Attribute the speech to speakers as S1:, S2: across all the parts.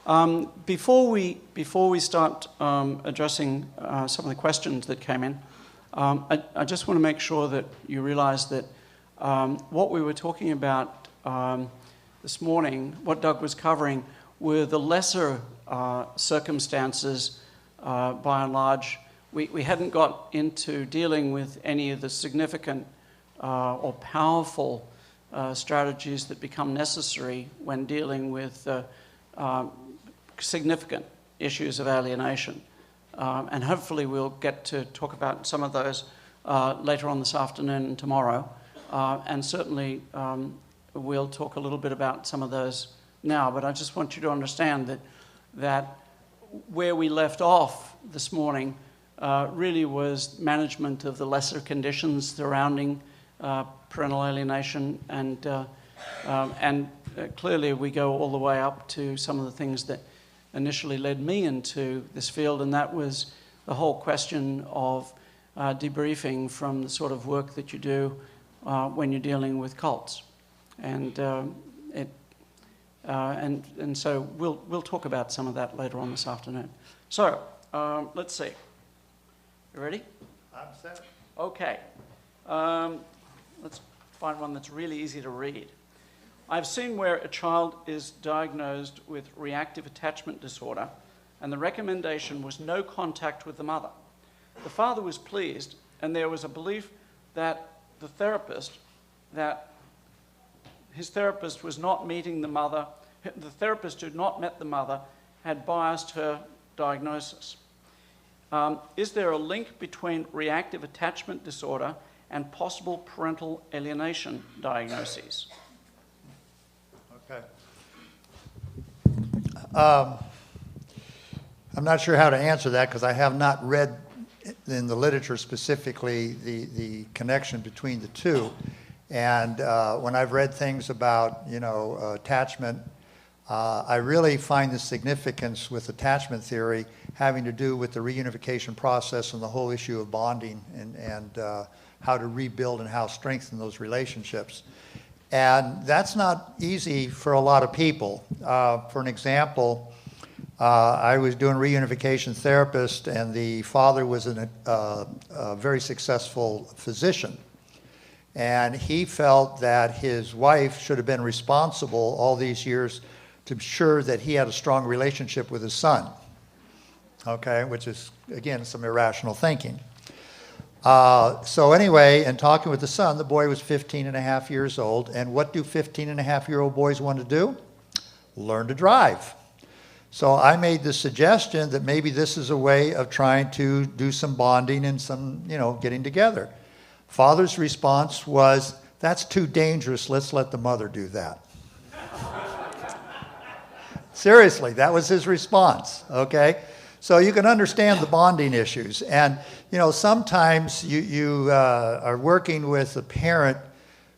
S1: Before we start addressing some of the questions that came in, I just want to make sure that you realize that what we were talking about this morning, what Doug was covering, were the lesser circumstances, by and large. We hadn't got into dealing with any of the significant or powerful strategies that become necessary when dealing with significant issues of alienation. And hopefully we'll get to talk about some of those later on this afternoon and tomorrow. And certainly we'll talk a little bit about some of those now. But I just want you to understand that where we left off this morning really was management of the lesser conditions surrounding parental alienation, and clearly we go all the way up to some of the things that initially led me into this field, and that was the whole question of debriefing from the sort of work that you do when you're dealing with cults, and so we'll talk about some of that later on this afternoon. So let's see. You ready?
S2: I'm set.
S1: Okay. Let's find one that's really easy to read. I've seen where a child is diagnosed with reactive attachment disorder, and the recommendation was no contact with the mother. The father was pleased, and there was a belief that his therapist was not meeting the mother. The therapist who had not met the mother had biased her diagnosis. Is there a link between reactive attachment disorder and possible parental alienation diagnoses?
S2: Okay. I'm not sure how to answer that because I have not read in the literature specifically the connection between the two. And when I've read things about, attachment, I really find the significance with attachment theory having to do with the reunification process and the whole issue of bonding and how to rebuild and how to strengthen those relationships. And that's not easy for a lot of people. For an example, I was doing reunification therapist, and the father was a very successful physician. And he felt that his wife should have been responsible all these years to ensure that he had a strong relationship with his son. Okay, which is, again, some irrational thinking. So anyway, in talking with the son, the boy was 15 and a half years old, and what do 15 and a half year old boys want to do? Learn to drive. So I made the suggestion that maybe this is a way of trying to do some bonding and some, getting together. Father's response was, that's too dangerous, let's let the mother do that. Seriously, that was his response, okay? So you can understand the bonding issues. And, sometimes you are working with a parent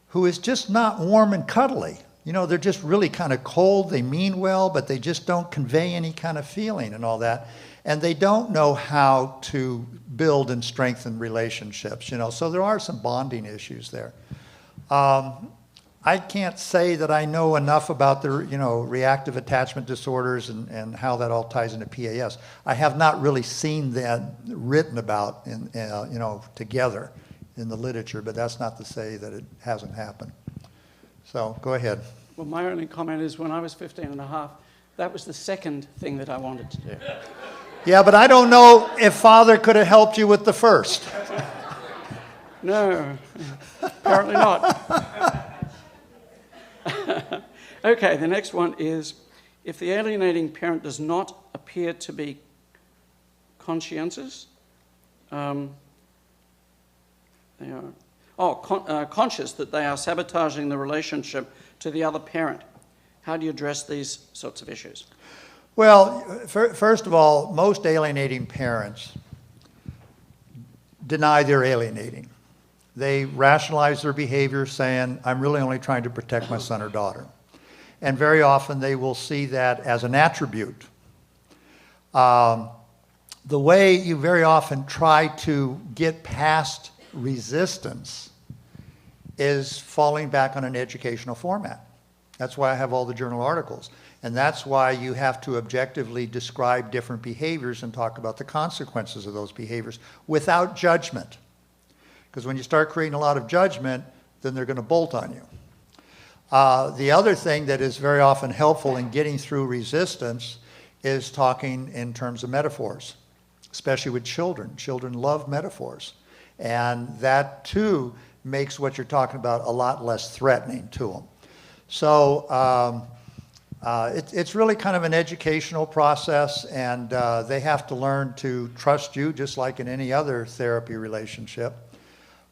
S2: who is just not warm and cuddly. They're just really kind of cold. They mean well, but they just don't convey any kind of feeling and all that. And they don't know how to build and strengthen relationships, So there are some bonding issues there. I can't say that I know enough about the, reactive attachment disorders and how that all ties into PAS. I have not really seen that written about, together in the literature, but that's not to say that it hasn't happened. So go ahead.
S1: Well, my only comment is when I was 15 and a half, that was the second thing that I wanted to do.
S2: Yeah, but I don't know if Father could have helped you with the first.
S1: No, apparently not. Okay, the next one is, if the alienating parent does not appear to be conscious that they are sabotaging the relationship to the other parent, how do you address these sorts of issues?
S2: Well, first of all, most alienating parents deny they're alienating. They rationalize their behavior saying, I'm really only trying to protect my son or daughter. And very often they will see that as an attribute. The way you very often try to get past resistance is falling back on an educational format. That's why I have all the journal articles. And that's why you have to objectively describe different behaviors and talk about the consequences of those behaviors without judgment. Because when you start creating a lot of judgment, then they're going to bolt on you. The other thing that is very often helpful in getting through resistance is talking in terms of metaphors, especially with children. Children love metaphors. And that, too, makes what you're talking about a lot less threatening to them. So it's really kind of an educational process, and they have to learn to trust you just like in any other therapy relationship.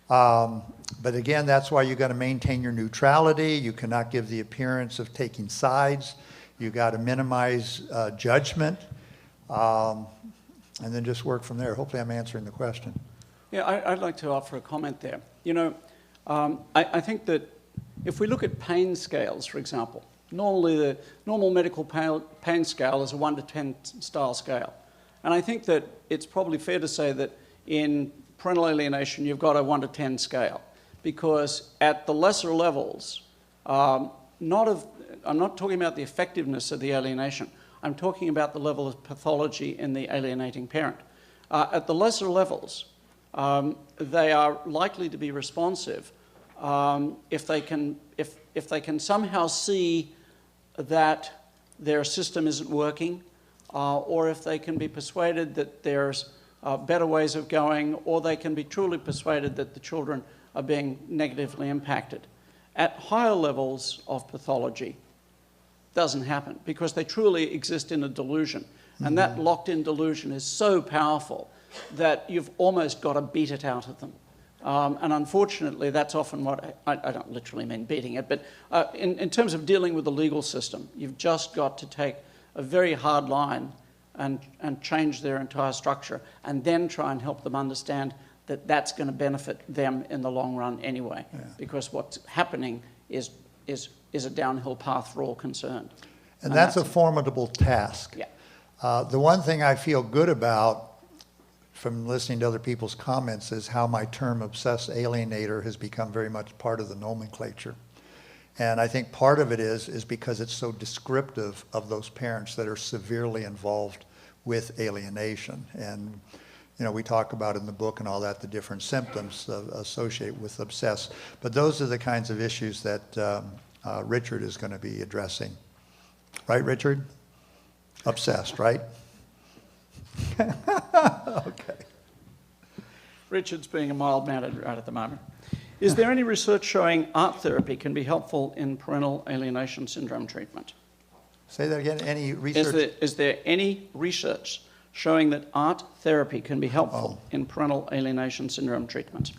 S2: But again, that's why you got to maintain your neutrality. You cannot give the appearance of taking sides. You got to minimize judgment, and then just work from there. Hopefully I'm answering the question.
S1: Yeah, I'd like to offer a comment there. You know, I think that if we look at pain scales, for example, normally the normal medical pain scale is a 1 to 10 style scale. And I think that it's probably fair to say that in parental alienation, you've got a 1 to 10 scale. Because at the lesser levels, I'm not talking about the effectiveness of the alienation. I'm talking about the level of pathology in the alienating parent. At the lesser levels, they are likely to be responsive if they can somehow see that their system isn't working, or if they can be persuaded that there's better ways of going, or they can be truly persuaded that the children are being negatively impacted. At higher levels of pathology, doesn't happen because they truly exist in a delusion. And that locked-in delusion is so powerful that you've almost got to beat it out of them. And unfortunately, that's often what, I don't literally mean beating it, but in terms of dealing with the legal system, you've just got to take a very hard line and change their entire structure, and then try and help them understand that that's going to benefit them in the long run anyway, because what's happening is a downhill path for all concerned.
S2: And that's a formidable task.
S1: Yeah.
S2: The one thing I feel good about from listening to other people's comments is how my term obsessed alienator has become very much part of the nomenclature. And I think part of it is because it's so descriptive of those parents that are severely involved with alienation. And you know, we talk about in the book and all that, the different symptoms associated with obsess. But those are the kinds of issues that Richard is going to be addressing. Right, Richard? Obsessed, right? Okay.
S1: Richard's being a mild-mannered right at the moment. Is there any research showing art therapy can be helpful in parental alienation syndrome treatment?
S2: Say that again. Any research?
S1: Is there any research showing that art therapy can be helpful in parental alienation syndrome treatment?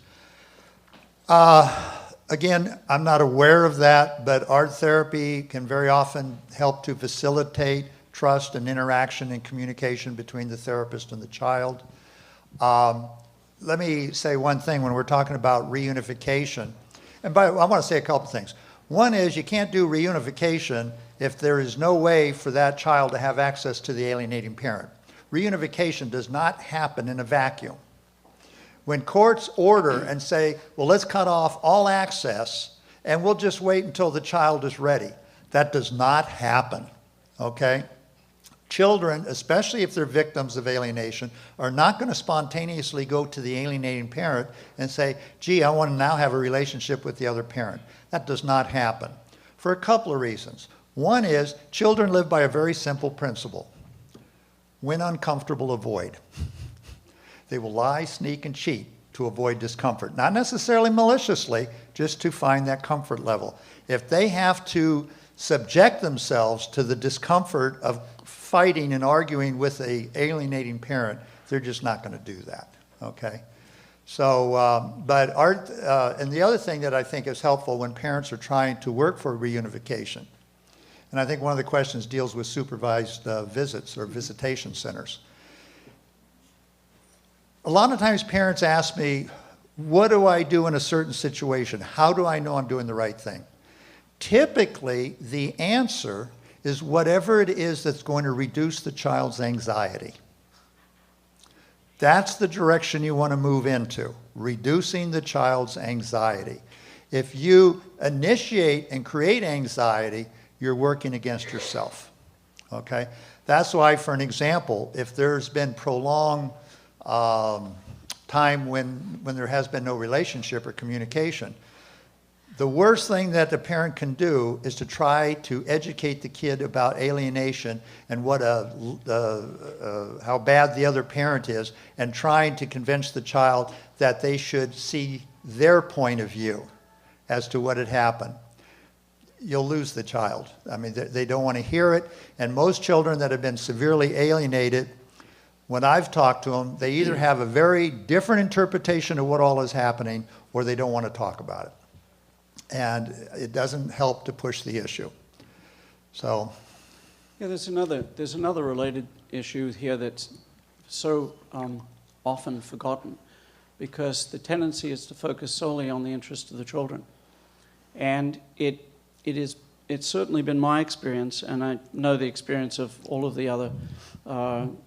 S2: Again, I'm not aware of that, but art therapy can very often help to facilitate trust and interaction and communication between the therapist and the child. Let me say one thing when we're talking about reunification. And I want to say a couple things. One is you can't do reunification if there is no way for that child to have access to the alienating parent. Reunification does not happen in a vacuum. When courts order and say, well, let's cut off all access and we'll just wait until the child is ready, that does not happen, okay? Children, especially if they're victims of alienation, are not going to spontaneously go to the alienating parent and say, gee, I want to now have a relationship with the other parent. That does not happen for a couple of reasons. One is children live by a very simple principle. When uncomfortable, avoid. They will lie, sneak, and cheat to avoid discomfort. Not necessarily maliciously, just to find that comfort level. If they have to subject themselves to the discomfort of fighting and arguing with an alienating parent, they're just not going to do that, okay? So, but art, and the other thing that I think is helpful when parents are trying to work for reunification, and I think one of the questions deals with supervised visits or visitation centers. A lot of times parents ask me, what do I do in a certain situation? How do I know I'm doing the right thing? Typically, the answer is whatever it is that's going to reduce the child's anxiety. That's the direction you want to move into, reducing the child's anxiety. If you initiate and create anxiety, you're working against yourself. okay? That's why, for an example, if there's been prolonged time when there has been no relationship or communication, the worst thing that the parent can do is to try to educate the kid about alienation and what how bad the other parent is, and trying to convince the child that they should see their point of view as to what had happened. You'll lose the child. I mean, they don't want to hear it. And most children that have been severely alienated, when I've talked to them, they either have a very different interpretation of what all is happening, or they don't want to talk about it. And it doesn't help to push the issue. So,
S1: yeah, there's another related issue here that's so often forgotten, because the tendency is to focus solely on the interest of the children. And it's certainly been my experience, and I know the experience of all of the other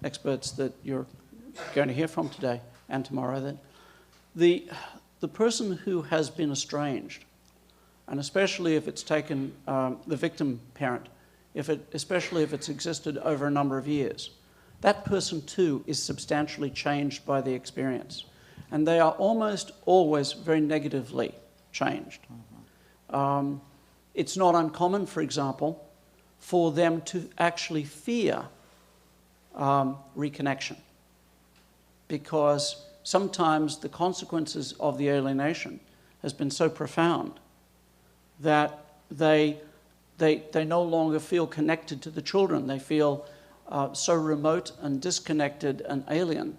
S1: experts that you're going to hear from today and tomorrow, that the person who has been estranged, and especially if it's taken the victim parent, especially if it's existed over a number of years, that person too is substantially changed by the experience. And they are almost always very negatively changed. It's not uncommon, for example, for them to actually fear reconnection, because sometimes the consequences of the alienation has been so profound that they no longer feel connected to the children. They feel so remote and disconnected and alien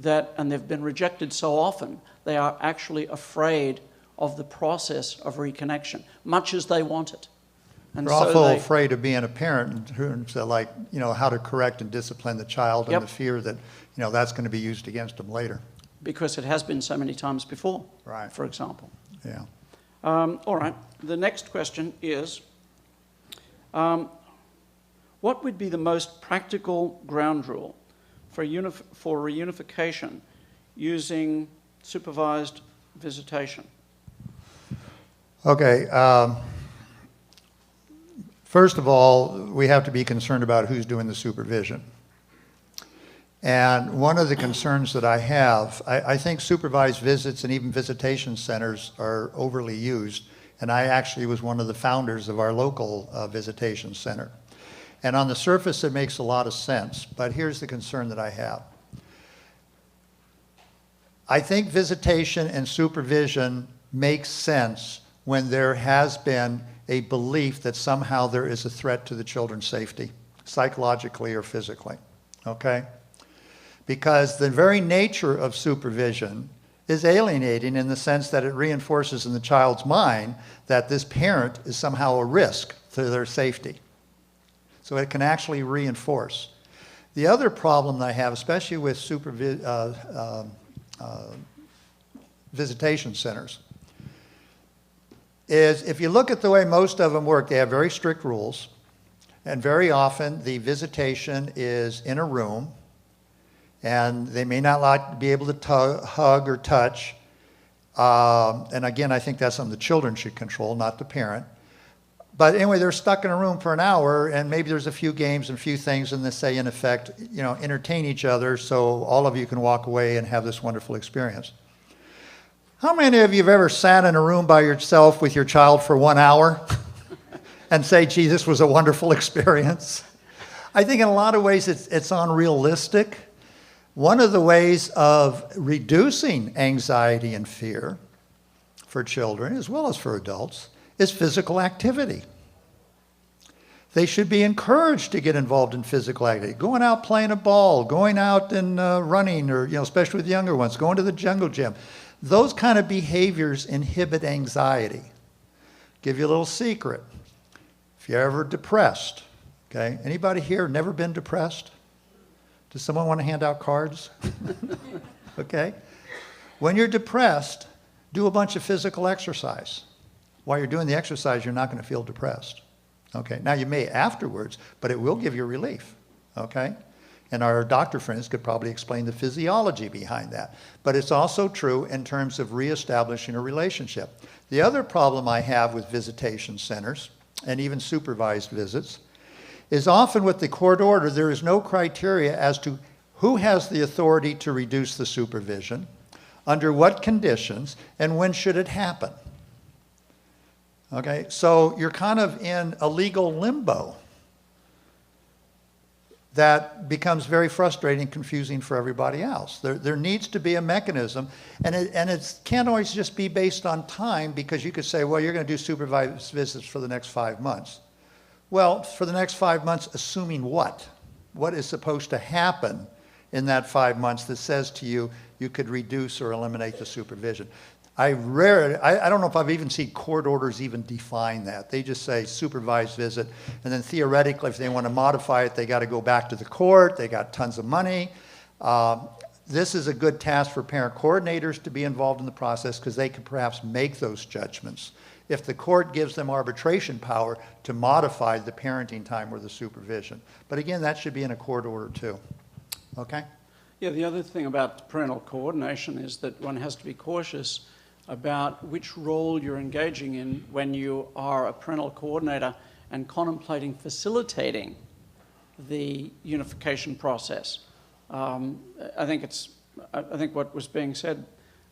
S1: and they've been rejected so often, they are actually afraid of the process of reconnection, much as they want it. And
S2: they're awful afraid of being a parent in terms of, like, how to correct and discipline the child, and the fear that, that's going to be used against them later. Because
S1: it has been so many times before,
S2: right,
S1: for example.
S2: Yeah.
S1: All right. The next question is, what would be the most practical ground rule for reunification using supervised visitation?
S2: Okay. First of all, we have to be concerned about who's doing the supervision. And one of the concerns that I have, I think supervised visits and even visitation centers are overly used. And I actually was one of the founders of our local visitation center. And on the surface, it makes a lot of sense. But here's the concern that I have. I think visitation and supervision makes sense when there has been a belief that somehow there is a threat to the children's safety, psychologically or physically, okay? Because the very nature of supervision is alienating in the sense that it reinforces in the child's mind that this parent is somehow a risk to their safety. So it can actually reinforce. The other problem that I have, especially with visitation centers, is if you look at the way most of them work, they have very strict rules, and very often the visitation is in a room, and they may not be able to hug or touch. And again, I think that's something the children should control, not the parent. But anyway, they're stuck in a room for an hour, and maybe there's a few games and a few things, and they say, in effect, entertain each other so all of you can walk away and have this wonderful experience. How many of you have ever sat in a room by yourself with your child for 1 hour and say, gee, this was a wonderful experience? I think in a lot of ways it's unrealistic. One of the ways of reducing anxiety and fear for children, as well as for adults, is physical activity. They should be encouraged to get involved in physical activity. Going out playing a ball, going out and running, or especially with younger ones, going to the jungle gym. Those kind of behaviors inhibit anxiety. Give you a little secret. If you're ever depressed, okay? Anybody here never been depressed? Does someone want to hand out cards? Okay? When you're depressed, do a bunch of physical exercise. While you're doing the exercise, you're not going to feel depressed. Okay? Now, you may afterwards, but it will give you relief. Okay? And our doctor friends could probably explain the physiology behind that. But it's also true in terms of reestablishing a relationship. The other problem I have with visitation centers, and even supervised visits, is often with the court order, there is no criteria as to who has the authority to reduce the supervision, under what conditions, and when should it happen. Okay, so you're kind of in a legal limbo that becomes very frustrating and confusing for everybody else. There needs to be a mechanism, and it can't always just be based on time, because you could say, well, you're going to do supervised visits for the next 5 months. Well, for the next 5 months, assuming what? What is supposed to happen in that 5 months that says to you, you could reduce or eliminate the supervision? I don't know if I've even seen court orders even define that. They just say supervised visit, and then theoretically, if they want to modify it, they got to go back to the court. They got tons of money. This is a good task for parent coordinators to be involved in the process, because they can perhaps make those judgments if the court gives them arbitration power to modify the parenting time or the supervision. But again, that should be in a court order too. Okay?
S1: Yeah, the other thing about parental coordination is that one has to be cautious about which role you're engaging in when you are a parental coordinator and contemplating facilitating the unification process. I think what was being said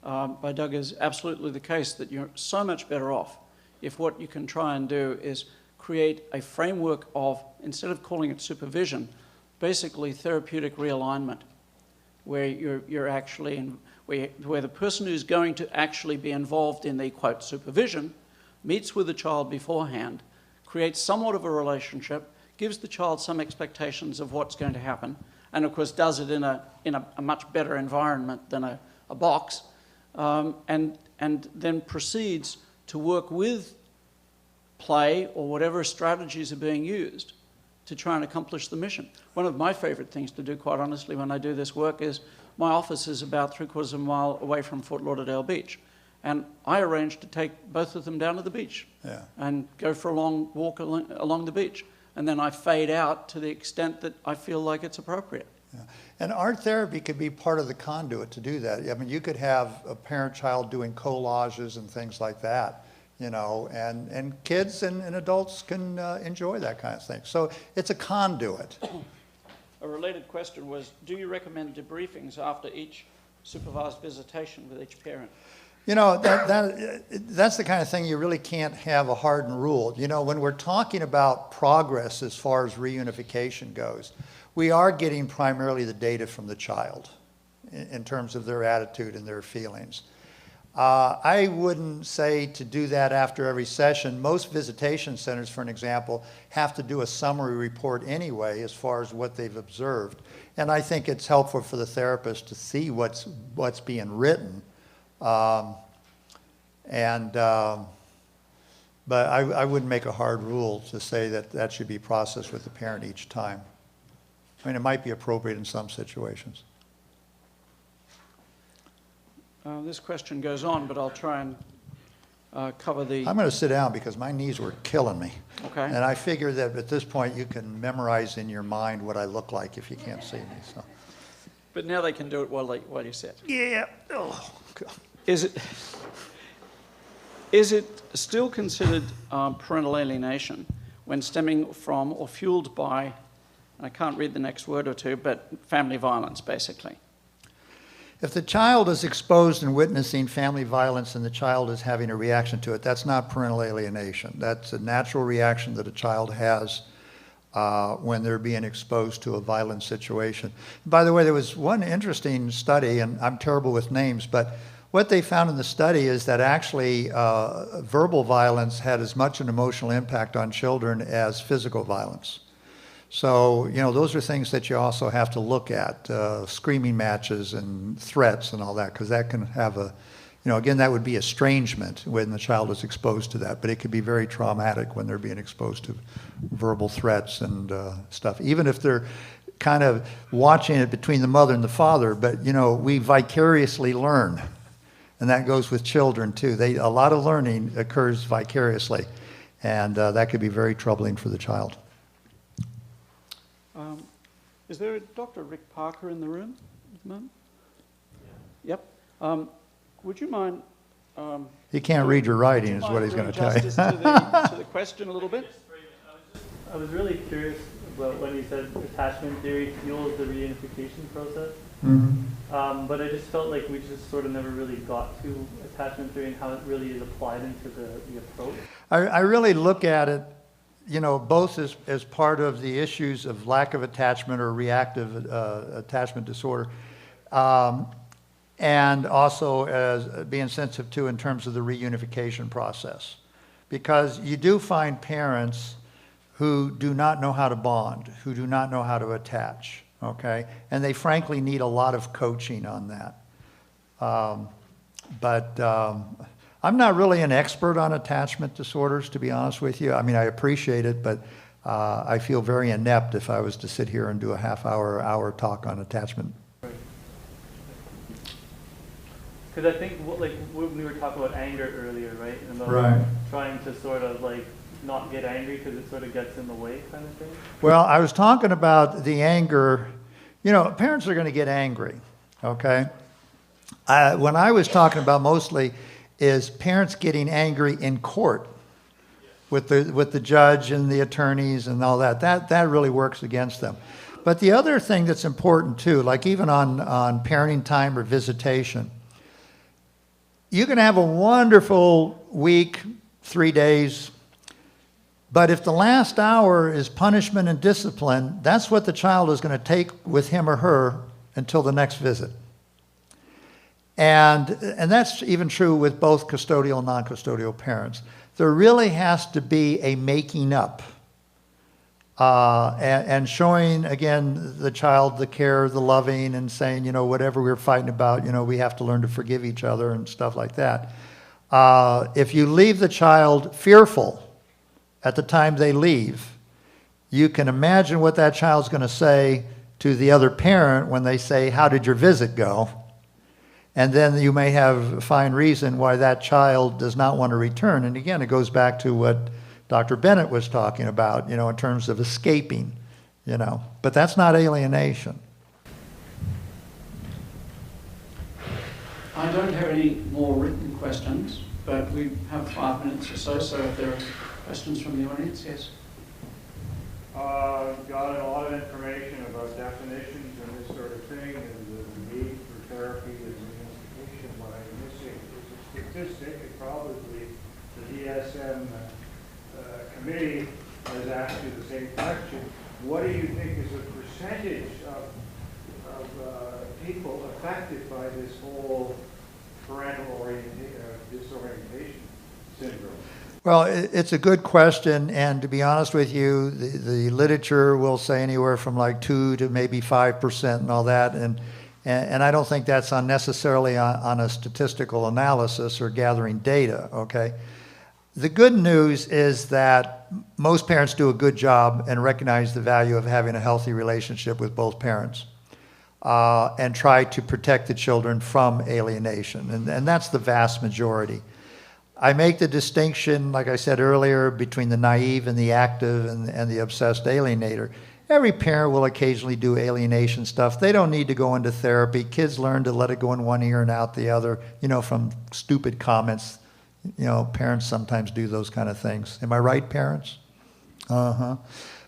S1: by Doug is absolutely the case, that you're so much better off if what you can try and do is create a framework of, instead of calling it supervision, basically therapeutic realignment, where you're actually where the person who's going to actually be involved in the, quote, supervision meets with the child beforehand, creates somewhat of a relationship, gives the child some expectations of what's going to happen, and of course does it in a much better environment than a box, and then proceeds to work with play or whatever strategies are being used to try and accomplish the mission. One of my favorite things to do, quite honestly, when I do this work is, my office is about 3/4 of a mile away from Fort Lauderdale Beach. And I arranged to take both of them down to the beach and go for a long walk along the beach. And then I fade out to the extent that I feel like it's appropriate.
S2: Yeah. And art therapy could be part of the conduit to do that. I mean, you could have a parent-child doing collages and things like that, you know, and kids and adults can enjoy that kind of thing. So it's a conduit.
S1: A related question was, do you recommend debriefings after each supervised visitation with each parent?
S2: You know, that's the kind of thing you really can't have a hardened rule. You know, when we're talking about progress as far as reunification goes, we are getting primarily the data from the child in terms of their attitude and their feelings. I wouldn't say to do that after every session. Most visitation centers, for an example, have to do a summary report anyway as far as what they've observed. And I think it's helpful for the therapist to see what's being written. But I wouldn't make a hard rule to say that that should be processed with the parent each time. I mean, it might be appropriate in some situations.
S1: This question goes on, but I'll try and cover the...
S2: I'm going to sit down because my knees were killing me.
S1: Okay.
S2: And I figure that at this point you can memorize in your mind what I look like if you can't see me. So.
S1: But now they can do it while you sit.
S2: Yeah. Oh, God.
S1: Is it still considered parental alienation when stemming from or fueled by, I can't read the next word or two, but family violence, basically?
S2: If the child is exposed and witnessing family violence and the child is having a reaction to it, that's not parental alienation. That's a natural reaction that a child has when they're being exposed to a violent situation. By the way, there was one interesting study, and I'm terrible with names, but what they found in the study is that actually verbal violence had as much an emotional impact on children as physical violence. So, you know, those are things that you also have to look at, screaming matches and threats and all that, because that can have a, you know, again, that would be estrangement when the child is exposed to that, but it could be very traumatic when they're being exposed to verbal threats and stuff, even if they're kind of watching it between the mother and the father. But, you know, we vicariously learn, and that goes with children too. A lot of learning occurs vicariously, and that could be very troubling for the child.
S1: Is there a Dr. Rick Parker in the room at the moment? Yeah. Yep. Would you mind...
S2: he can't read your writing is what he's going to tell you.
S1: To the question a little bit?
S3: I was really curious when you said attachment theory fuels the reunification process. But I just felt like we just sort of never really got to attachment theory and how it really is applied into the approach.
S2: I really look at it, you know, both as part of the issues of lack of attachment or reactive attachment disorder, and also as being sensitive to in terms of the reunification process. Because you do find parents who do not know how to bond, who do not know how to attach, okay? And they frankly need a lot of coaching on that. I'm not really an expert on attachment disorders, to be honest with you. I mean, I appreciate it, but I feel very inept if I was to sit here and do a hour talk on attachment.
S3: Because I think, like, when we were talking about anger earlier, right? And about
S2: Right.
S3: trying to sort of, like, not get angry because it sort of gets in the way kind of thing.
S2: Well, I was talking about the anger. You know, parents are going to get angry, okay? When I was talking about mostly is parents getting angry in court with the judge and the attorneys and all that. That really works against them. But the other thing that's important too, like even on parenting time or visitation, you can have a wonderful week, 3 days, but if the last hour is punishment and discipline, that's what the child is going to take with him or her until the next visit. And that's even true with both custodial and non-custodial parents. There really has to be a making up and showing, again, the child the care, the loving, and saying, you know, whatever we're fighting about, you know, we have to learn to forgive each other and stuff like that. If you leave the child fearful at the time they leave, you can imagine what that child's going to say to the other parent when they say, how did your visit go? And then you may have fine reason why that child does not want to return. And again, it goes back to what Dr. Bennett was talking about, you know, in terms of escaping, you know. But that's not alienation.
S1: I don't have any more written questions, but we have 5 minutes or so, so if there are questions from the audience, yes.
S4: Got a lot of information about definitions and this sort of thing, and the need for therapy and reunification. What I'm missing is a statistic, and probably the DSM committee has asked you the same question. What do you think is the percentage of people affected by this whole parental disorientation syndrome?
S2: Well, it's a good question, and to be honest with you, the literature will say anywhere from like 2 to maybe 5% and all that, and I don't think that's unnecessarily on a statistical analysis or gathering data, okay? The good news is that most parents do a good job and recognize the value of having a healthy relationship with both parents and try to protect the children from alienation, and that's the vast majority. I make the distinction, like I said earlier, between the naive and the active and the obsessed alienator. Every parent will occasionally do alienation stuff. They don't need to go into therapy. Kids learn to let it go in one ear and out the other, you know, from stupid comments. You know, parents sometimes do those kind of things. Am I right, parents? The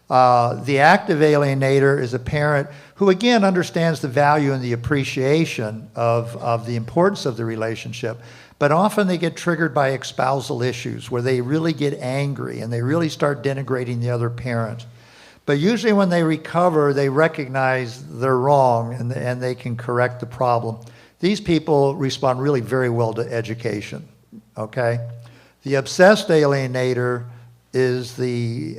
S2: active alienator is a parent who, again, understands the value and the appreciation of the importance of the relationship. But often they get triggered by espousal issues where they really get angry and they really start denigrating the other parent. But usually when they recover, they recognize they're wrong and they can correct the problem. These people respond really very well to education, okay? The obsessed alienator is the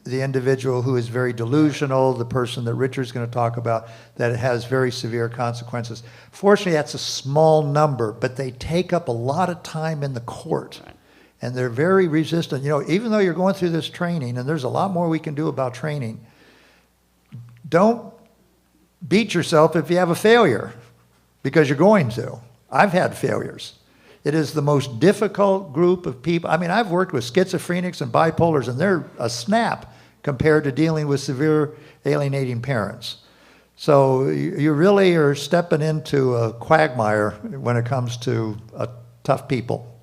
S2: individual who is very delusional, the person that Richard's going to talk about, that has very severe consequences. Fortunately, that's a small number, but they take up a lot of time in the court. Right. And they're very resistant. You know, even though you're going through this training, and there's a lot more we can do about training, don't beat yourself if you have a failure, because you're going to. I've had failures. It is the most difficult group of people. I mean, I've worked with schizophrenics and bipolars, and they're a snap compared to dealing with severe alienating parents. So you really are stepping into a quagmire when it comes to tough people.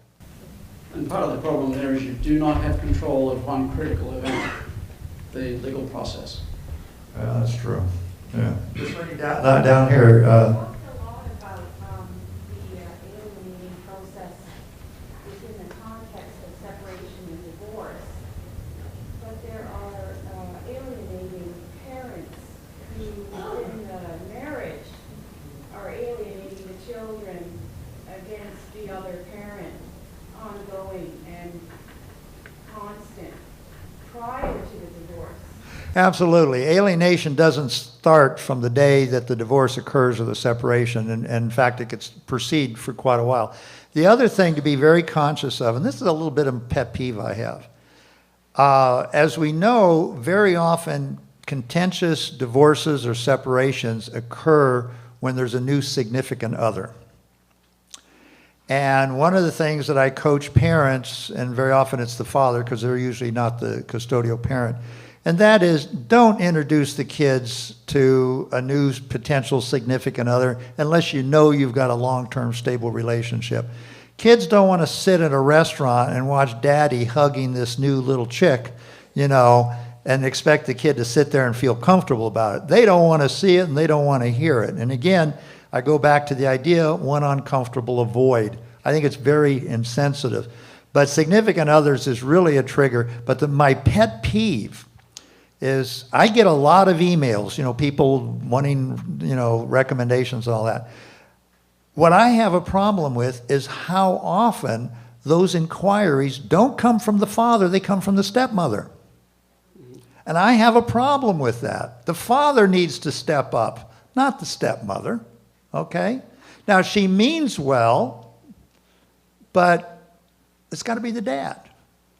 S1: And part of the problem there is you do not have control of one critical event. the legal process.
S2: Yeah, that's true. Yeah. This lady down here.
S5: Talked a lot about the alienating process within the context of separation and divorce, but there are alienating parents who, within the marriage, are alienating the children against the other parent, ongoing and constant, prior to the divorce.
S2: Absolutely. Alienation doesn't start from the day that the divorce occurs or the separation, and in fact, it could proceed for quite a while. The other thing to be very conscious of, and this is a little bit of a pet peeve I have, as we know, very often contentious divorces or separations occur when there's a new significant other. And one of the things that I coach parents, and very often it's the father because they're usually not the custodial parent, and that is, don't introduce the kids to a new potential significant other unless you know you've got a long-term stable relationship. Kids don't want to sit at a restaurant and watch daddy hugging this new little chick, you know, and expect the kid to sit there and feel comfortable about it. They don't want to see it and they don't want to hear it. And again, I go back to the idea, one uncomfortable avoid. I think it's very insensitive. But significant others is really a trigger. But my pet peeve is I get a lot of emails, you know, people wanting, you know, recommendations and all that. What I have a problem with is how often those inquiries don't come from the father, they come from the stepmother. And I have a problem with that. The father needs to step up, not the stepmother, okay? Now, she means well, but it's got to be the dad.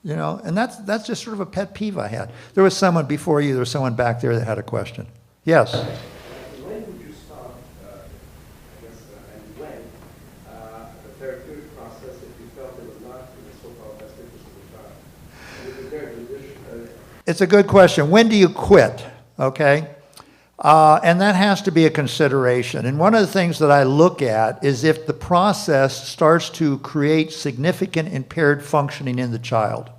S2: You know, and that's just sort of a pet peeve I had. There was someone before you, there was someone back there that had a question. Yes?
S6: When would you start, I guess, and when, the therapeutic process if you felt it was not in the so-called best interest of the child? Was there a condition?
S2: It's a good question. When do you quit? Okay? And that has to be a consideration. And one of the things that I look at is if the process starts to create significant impaired functioning in the child.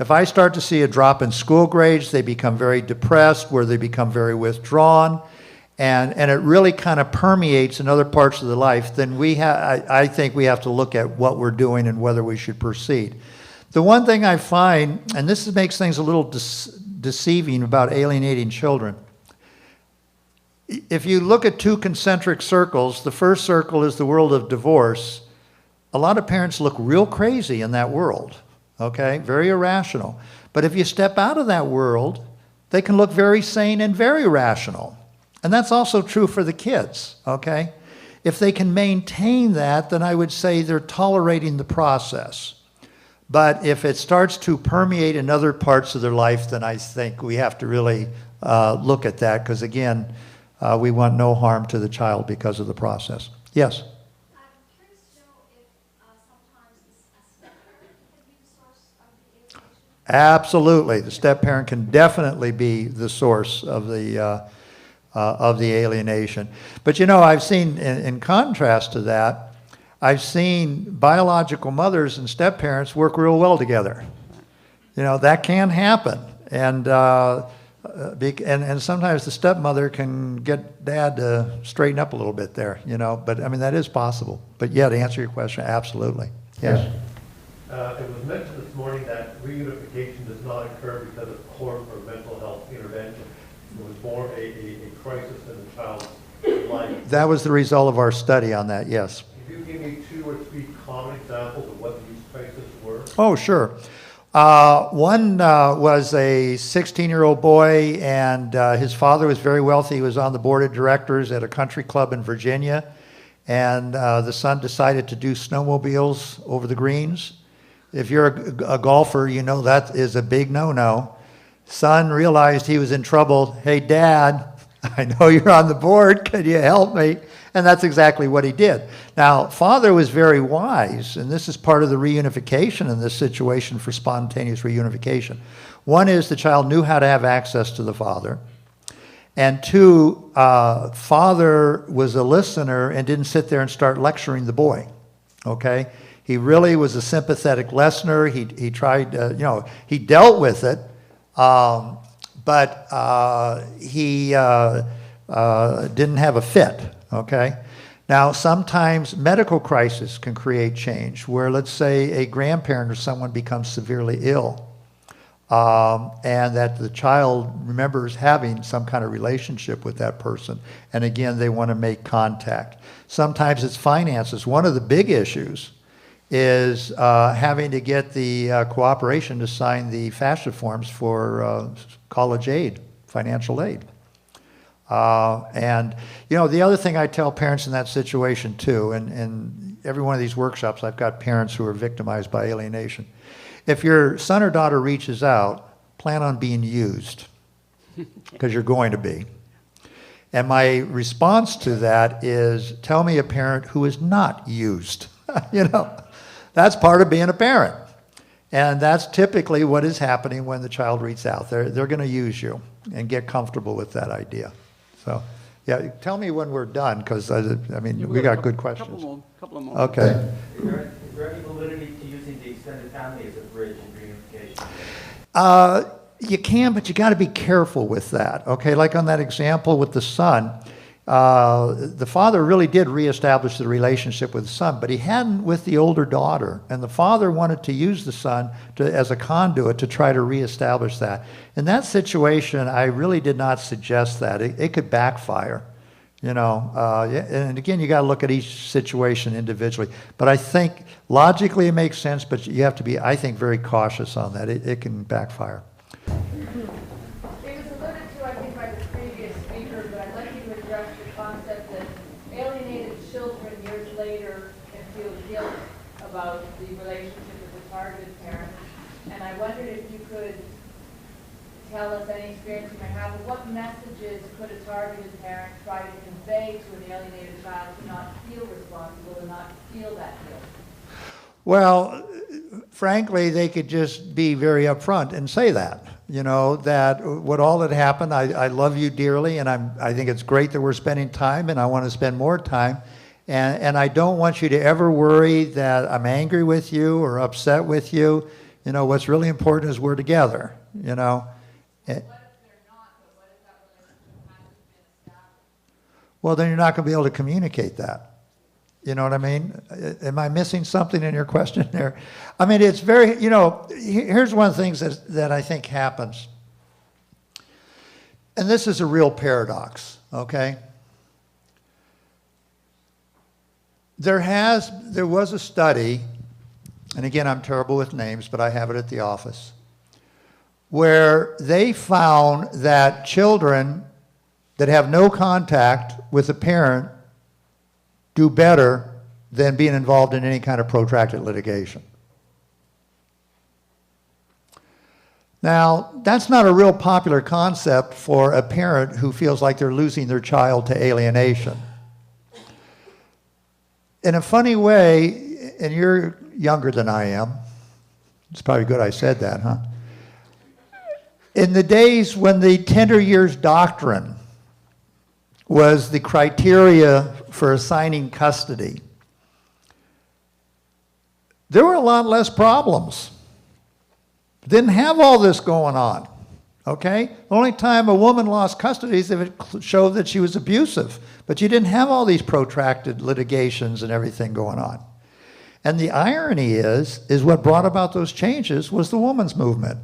S2: If I start to see a drop in school grades, they become very depressed, where they become very withdrawn, and it really kind of permeates in other parts of the life, then I think we have to look at what we're doing and whether we should proceed. The one thing I find, and this makes things a little deceiving about alienating children, if you look at two concentric circles, the first circle is the world of divorce. A lot of parents look real crazy in that world, okay? Very irrational. But if you step out of that world, they can look very sane and very rational. And that's also true for the kids, okay? If they can maintain that, then I would say they're tolerating the process. But if it starts to permeate in other parts of their life, then I think we have to really look at that, because again, we want no harm to the child because of the process. Yes?
S5: I'm curious to know if sometimes a step-parent can be the source of the alienation.
S2: Absolutely. The step-parent can definitely be the source of the alienation. But you know, I've seen, in contrast to that, I've seen biological mothers and step-parents work real well together. You know, that can happen. And sometimes the stepmother can get dad to straighten up a little bit there, you know. But, I mean, that is possible. But, yeah, to answer your question, absolutely. Yes?
S7: It was mentioned this morning that reunification does not occur because of court or mental health intervention. It was more a crisis in the child's life.
S2: That was the result of our study on that, yes.
S7: Could you give me 2 or 3 common examples of what these crises were?
S2: Oh, sure. One was a 16-year-old boy, and his father was very wealthy. He was on the board of directors at a country club in Virginia, and the son decided to do snowmobiles over the greens. If you're a golfer, you know that is a big no-no. Son realized he was in trouble. Hey, Dad, I know you're on the board. Can you help me? And that's exactly what he did. Now, father was very wise, and this is part of the reunification in this situation for spontaneous reunification. One is the child knew how to have access to the father. And 2, father was a listener and didn't sit there and start lecturing the boy, okay? He really was a sympathetic listener. He tried, you know, he dealt with it, but he didn't have a fit, okay? Now, sometimes medical crisis can create change, where let's say a grandparent or someone becomes severely ill, and that the child remembers having some kind of relationship with that person, and again, they want to make contact. Sometimes it's finances. One of the big issues is having to get the cooperation to sign the FAFSA forms for college aid, financial aid. And, you know, the other thing I tell parents in that situation too, and every one of these workshops, I've got parents who are victimized by alienation. If your son or daughter reaches out, plan on being used, because you're going to be. And my response to that is, tell me a parent who is not used. You know, that's part of being a parent. And that's typically what is happening when the child reaches out. They're going to use you and get comfortable with that idea. So, yeah, tell me when we're done, because, I mean, we got good questions.
S1: Couple more.
S2: Okay.
S8: Is there any validity to using the extended family as a bridge in reunification?
S2: You can, but you got to be careful with that. Okay, like on that example with the son, the father really did reestablish the relationship with the son, but he hadn't with the older daughter. And the father wanted to use the son as a conduit to try to reestablish that. In that situation, I really did not suggest that. It could backfire, you know. And again, you got to look at each situation individually. But I think logically it makes sense, but you have to be, I think, very cautious on that. It can backfire.
S5: It was alluded to, I think, by the previous speaker, but I'd like you to address the concept that alienated children years later can feel guilt about the relationship with the targeted parent. And I wondered if you could tell us any experience you may have of what messages could a targeted parent try to convey to an alienated child to not feel responsible and not feel that guilt?
S2: Well, frankly, they could just be very upfront and say that, you know, that what all that happened, I love you dearly, and I think it's great that we're spending time, and I want to spend more time, and I don't want you to ever worry that I'm angry with you or upset with you. You know, what's really important is we're together, you know.
S5: What if they're not, but what if that relationship hasn't been established?
S2: Well, then you're not going to be able to communicate that. You know what I mean? Am I missing something in your question there? I mean, it's very, you know, here's one of the things that I think happens. And this is a real paradox, okay? There was a study, and again, I'm terrible with names, but I have it at the office, where they found that children that have no contact with a parent do better than being involved in any kind of protracted litigation. Now, that's not a real popular concept for a parent who feels like they're losing their child to alienation. In a funny way, and you're younger than I am, it's probably good I said that, huh? In the days when the tender years doctrine was the criteria for assigning custody, there were a lot less problems. Didn't have all this going on, okay? The only time a woman lost custody is if it showed that she was abusive, but you didn't have all these protracted litigations and everything going on. And the irony is what brought about those changes was the women's movement.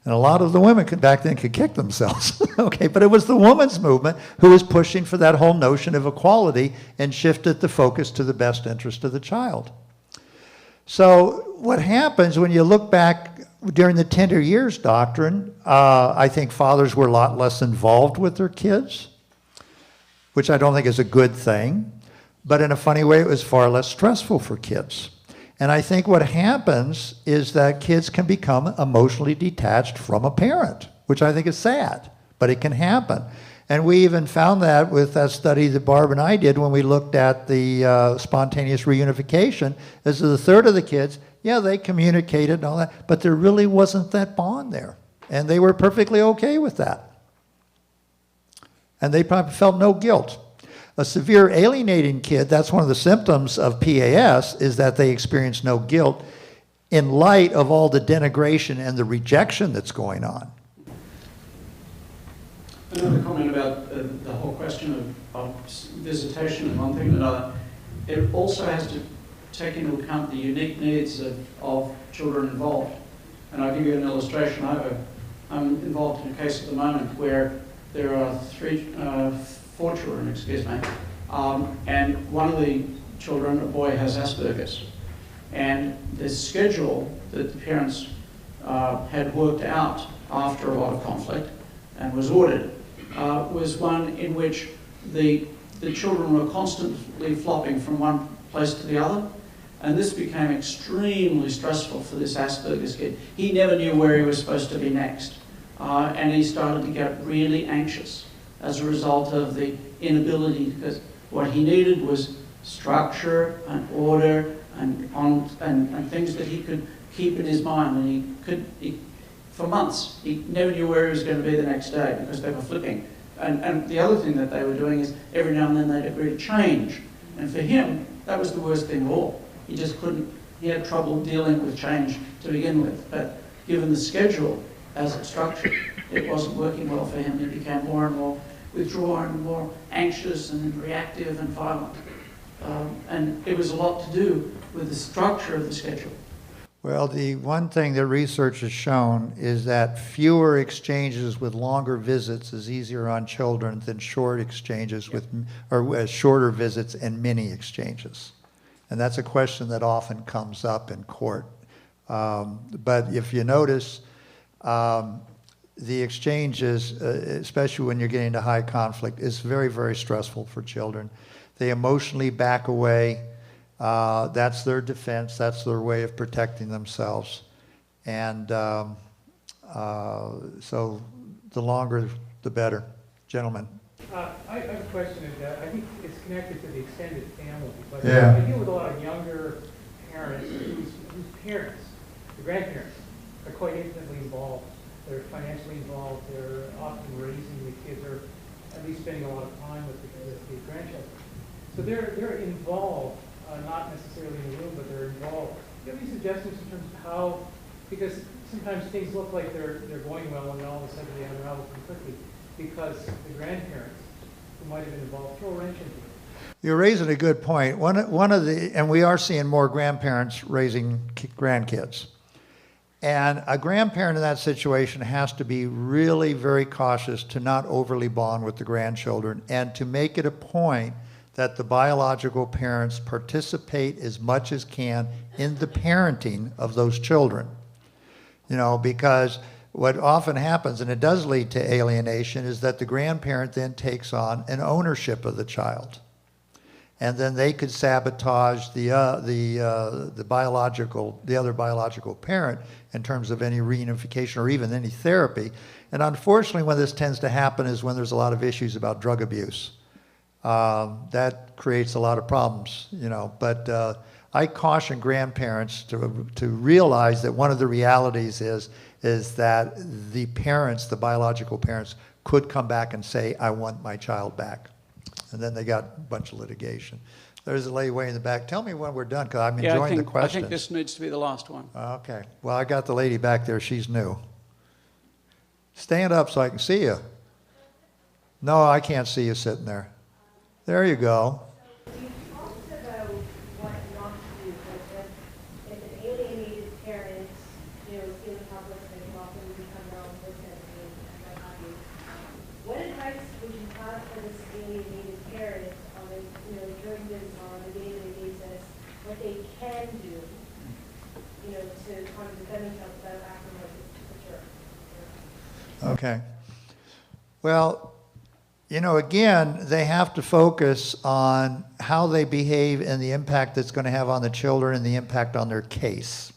S2: And a lot of the women back then could kick themselves, okay? But it was the women's movement who was pushing for that whole notion of equality and shifted the focus to the best interest of the child. So what happens when you look back during the tender years doctrine, I think fathers were a lot less involved with their kids, which I don't think is a good thing. But in a funny way, it was far less stressful for kids. And I think what happens is that kids can become emotionally detached from a parent, which I think is sad, but it can happen. And we even found that with that study that Barb and I did when we looked at the spontaneous reunification, as a third of the kids, yeah, they communicated and all that, but there really wasn't that bond there. And they were perfectly okay with that. And they probably felt no guilt. A severe alienating kid, that's one of the symptoms of PAS, is that they experience no guilt in light of all the denigration and the rejection that's going on.
S5: What if they're not, but what if that relationship hasn't been established?
S2: Well, then you're not going to be able to communicate that. You know what I mean?
S1: Another comment about the whole question of visitation and one thing and another. It also has to take into account the unique needs of children involved. And I'll give you an illustration. I'm involved in a case at the moment where there are four children, and one of the children, a boy, has Asperger's. And the schedule that the parents had worked out after a lot of conflict and was ordered was one in which the children were constantly flopping from one place to the other. And this became extremely stressful for this Asperger's kid. He never knew where he was supposed to be next. And he started to get really anxious as a result of the inability, because what he needed was structure and order and things that he could keep in his mind. And for months, he never knew where he was going to be the next day because they were flipping. And the other thing that they were doing is every now and then they'd agree to change. And for him, that was the worst thing of all. He just couldn't, he had trouble dealing with change to begin with. But given the schedule as it's structured, it wasn't working well for him. He became more and more withdrawn and more anxious and reactive and violent. And it was a lot to do with the structure of the schedule.
S2: Well, the one thing that research has shown is that fewer exchanges with longer visits is easier on children than short exchanges or shorter visits and mini exchanges. And that's a question that often comes up in court. But if you notice, the exchanges, especially when you're getting to high conflict, is very, very stressful for children. They emotionally back away. That's their defense. That's their way of protecting themselves. And so the longer, the better. Gentlemen.
S4: I have a question. I think it's connected to the extended family. But
S2: Yeah.
S4: I deal with a lot of younger parents whose parents, the grandparents, are quite intimately involved. They're financially involved. They're often raising the kids, or at least spending a lot of time with the grandchildren. So they're involved, not necessarily in the room, but they're involved. Do you have any suggestions in terms of how, because sometimes things look like they're going well and all of a sudden they unravel completely because the grandparents who might have been involved throw a wrench into it.
S2: You're raising a good point. One of the, and we are seeing more grandparents raising grandkids. And a grandparent in that situation has to be really very cautious to not overly bond with the grandchildren and to make it a point that the biological parents participate as much as can in the parenting of those children. You know, because what often happens, and it does lead to alienation, is that the grandparent then takes on an ownership of the child. And then they could sabotage the other biological parent in terms of any reunification or even any therapy. And unfortunately, when this tends to happen is when there's a lot of issues about drug abuse. That creates a lot of problems, you know. But I caution grandparents to realize that one of the realities is that the parents, the biological parents, could come back and say, I want my child back. And then they got a bunch of litigation. There's a lady way in the back. Tell me when we're done, because I'm enjoying the questions.
S1: I think this needs to be the last one.
S2: Okay. Well, I got the lady back there. She's new. Stand up so I can see you. No, I can't see you sitting there. There you go.
S5: You talked about what not to do, but if an alienated parent, is feeling helpless, they can often become their own person and what have you. What advice would you have for this alienated parent on a, during this on a day-to-day basis, what they can do, to kind of defend themselves without acting like it's mature?
S2: Okay. Well, again, they have to focus on how they behave and the impact that's going to have on the children and the impact on their case.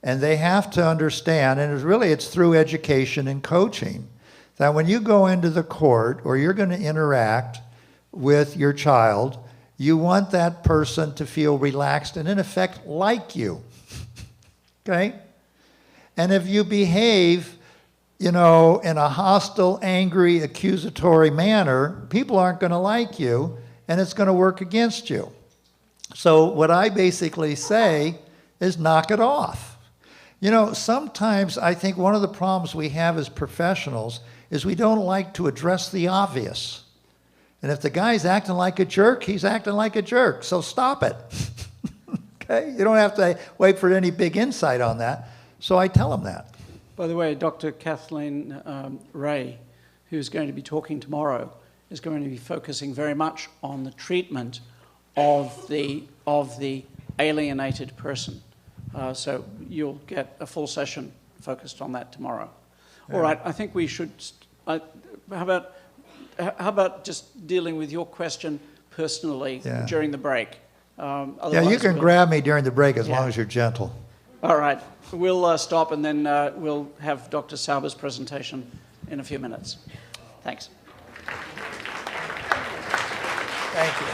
S2: And they have to understand, and it's through education and coaching, that when you go into the court or you're going to interact with your child, you want that person to feel relaxed and in effect like you. Okay? And if you behave in a hostile, angry, accusatory manner, people aren't going to like you, and it's going to work against you. So what I basically say is knock it off. Sometimes I think one of the problems we have as professionals is we don't like to address the obvious. And if the guy's acting like a jerk, he's acting like a jerk. So stop it. Okay? You don't have to wait for any big insight on that. So I tell him that.
S1: By the way, Dr. Kathleen Ray, who's going to be talking tomorrow, is going to be focusing very much on the treatment of the alienated person. So you'll get a full session focused on that tomorrow. Yeah. All right, I think we should, how about just dealing with your question personally during the break?
S2: Yeah, you can grab me during the break as long as you're gentle.
S1: All right, we'll stop and then we'll have Dr. Sauber's presentation in a few minutes. Thanks.
S2: Thank you.